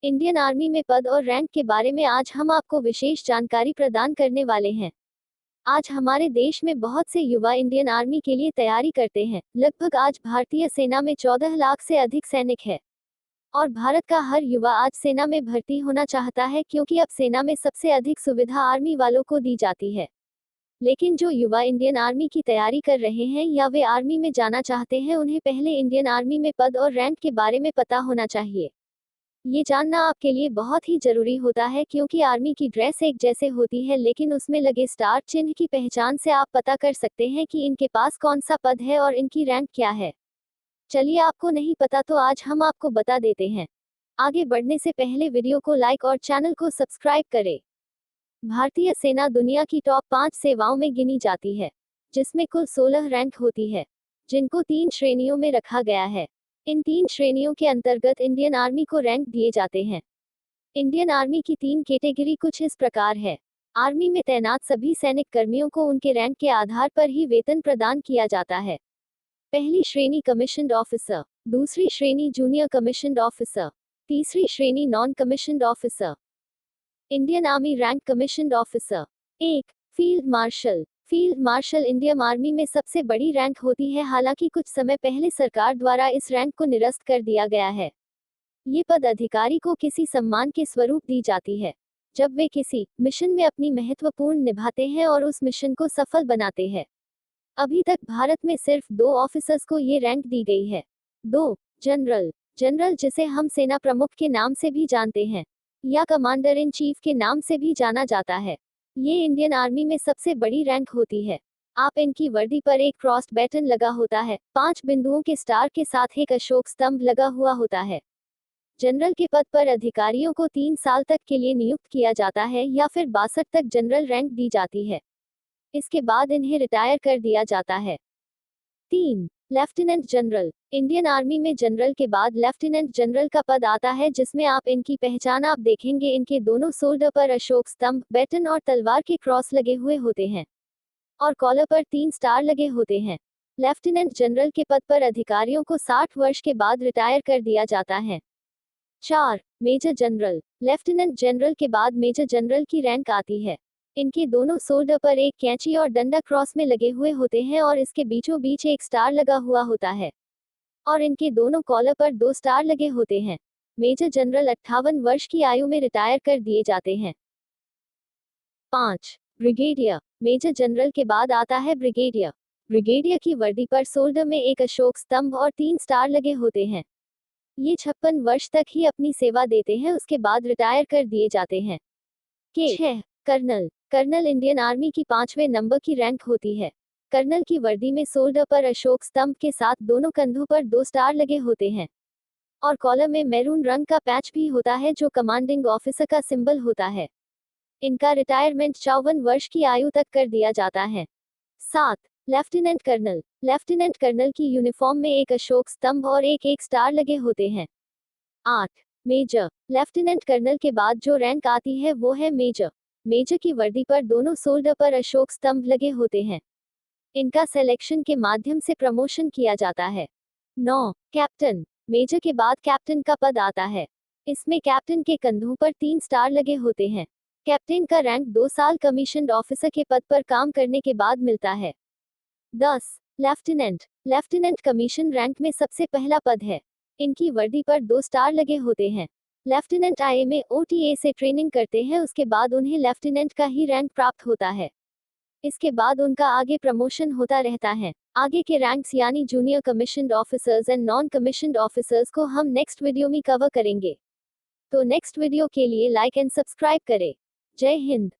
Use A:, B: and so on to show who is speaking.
A: Indian army में पद और रैंक के बारे में आज हम आपको विशेष जानकारी प्रदान करने वाले हैं। आज हमारे देश में बहुत से युवा इंडियन आर्मी के लिए तैयारी करते हैं। लगभग आज भारतीय सेना में 14 लाख से अधिक सैनिक है और भारत का हर युवा आज सेना में भर्ती होना चाहता है क्योंकि अब सेना में सबसे अधिक सुविधा आर्मी वालों को दी जाती है। लेकिन जो युवा इंडियन आर्मी की तैयारी कर रहे हैं या वे आर्मी में जाना चाहते हैं, उन्हें पहले इंडियन आर्मी में पद और रैंक के बारे में पता होना चाहिए। ये जानना आपके लिए बहुत ही जरूरी होता है क्योंकि आर्मी की ड्रेस एक जैसे होती है, लेकिन उसमें लगे स्टार चिन्ह की पहचान से आप पता कर सकते हैं कि इनके पास कौन सा पद है और इनकी रैंक क्या है। चलिए, आपको नहीं पता तो आज हम आपको बता देते हैं। आगे बढ़ने से पहले वीडियो को लाइक और चैनल को सब्सक्राइब करें। भारतीय सेना दुनिया की टॉप 5 सेवाओं में गिनी जाती है, जिसमें कुल 16 रैंक होती है, जिनको 3 श्रेणियों में रखा गया है। इन 3 श्रेणियों के अंतर्गत इंडियन आर्मी को रैंक दिए जाते हैं। इंडियन आर्मी की 3 कैटेगरी कुछ इस प्रकार है। आर्मी में तैनात सभी सैनिक कर्मियों को उनके रैंक के आधार पर ही वेतन प्रदान किया जाता है। पहली श्रेणी कमीशन्ड ऑफिसर, दूसरी श्रेणी जूनियर कमीशन्ड ऑफिसर, तीसरी श्रेणी non commissioned officer. Indian army rank commissioned officer. 1. Field marshal. Field marshal Indian army में सबसे बड़ी रैंक होती है, हालांकि कुछ समय पहले सरकार द्वारा इस रैंक को निरस्त कर दिया गया है। ये पद अधिकारी को किसी सम्मान के स्वरूप दी जाती है जब वे किसी मिशन में अपनी महत्वपूर्ण निभाते हैं और उस मिशन को सफल बनाते हैं। अभी तक भारत में सिर्फ 2 ऑफिसर्स को ये रैंक दी गई है। 2. जनरल। जनरल, जिसे हम सेना प्रमुख के नाम से भी जानते हैं या कमांडर इन चीफ के नाम से भी जाना जाता है, ये इंडियन आर्मी में सबसे बड़ी रैंक होती है। आप इनकी वर्दी पर एक क्रॉस्ड बैटन लगा होता है, 5 बिंदुओं के स्टार के साथ एक अशोक स्तंभ लगा हुआ होता है। जनरल के पद पर अधिकारियों को 3 साल तक के लिए नियुक्त किया जाता है या फिर 62 तक जनरल रैंक दी जाती है। इसके बाद इन्हें रिटायर कर दिया जाता है। 3. Lieutenant general. इंडियन आर्मी में जनरल के बाद लेफ्टिनेंट जनरल का पद आता है, जिसमें आप इनकी पहचान आप देखेंगे। इनके दोनों शोल्डर पर अशोक स्तंभ, बैटन और तलवार के क्रॉस लगे हुए होते हैं और कॉलर पर 3 स्टार लगे होते हैं। लेफ्टिनेंट जनरल के पद पर अधिकारियों को 60 वर्ष के बाद रिटायर कर दिया जाता है। 4. Major general. लेफ्टिनेंट जनरल के बाद मेजर जनरल की रैंक आती है। इनके दोनों शोल्डर पर एक कैंची और डंडा क्रॉस में लगे हुए होते हैं और इसके बीचों बीच एक स्टार लगा हुआ होता है और इनके दोनों कॉलर पर 2 स्टार लगे होते हैं। मेजर जनरल 58 वर्ष की आयु में रिटायर कर दिए जाते हैं। 5. ब्रिगेडियर। मेजर जनरल के बाद आता है ब्रिगेडियर। ब्रिगेडियर की वर्दी पर शोल्डर में एक अशोक स्तंभ और 3 स्टार लगे होते हैं। ये 56 वर्ष तक ही अपनी सेवा देते हैं, उसके बाद रिटायर कर दिए जाते हैं। 6. कर्नल। कर्नल इंडियन आर्मी की 5वें नंबर की रैंक होती है। कर्नल की वर्दी में शोल्डर पर अशोक स्तंभ के साथ दोनों कंधों पर 2 स्टार लगे होते हैं और कॉलर में मैरून रंग का पैच भी होता है जो कमांडिंग ऑफिसर का सिंबल होता है। इनका रिटायरमेंट 54 वर्ष की आयु तक कर दिया जाता है। 7. Lieutenant colonel. लेफ्टिनेंट कर्नल की यूनिफॉर्म में एक अशोक स्तंभ और एक स्टार लगे होते हैं। 8. मेजर। लेफ्टिनेंट कर्नल के बाद जो रैंक आती है वो है मेजर। मेजर की वर्दी पर दोनों शोल्डर पर अशोक स्तंभ लगे होते हैं। इनका सिलेक्शन के माध्यम से प्रमोशन किया जाता है। 9. कैप्टन। मेजर के बाद कैप्टन का पद आता है। इसमें कैप्टन के कंधों पर 3 स्टार लगे होते हैं। कैप्टन का रैंक 2 साल कमीशन्ड ऑफिसर के पद पर काम करने के बाद मिलता है। 10. लेफ्टिनेंट। लेफ्टिनेंट कमीशन रैंक में सबसे पहला पद है। इनकी वर्दी पर 2 स्टार लगे होते हैं। लेफ्टिनेंट आईएमए ओटीए से ट्रेनिंग करते हैं, उसके बाद उन्हें लेफ्टिनेंट का ही रैंक प्राप्त होता है। इसके बाद उनका आगे प्रमोशन होता रहता है। आगे के रैंक्स यानी junior commissioned officers and non commissioned officers को हम नेक्स्ट वीडियो में कवर करेंगे। तो नेक्स्ट वीडियो के लिए लाइक एंड सब्सक्राइब करें। जय हिंद।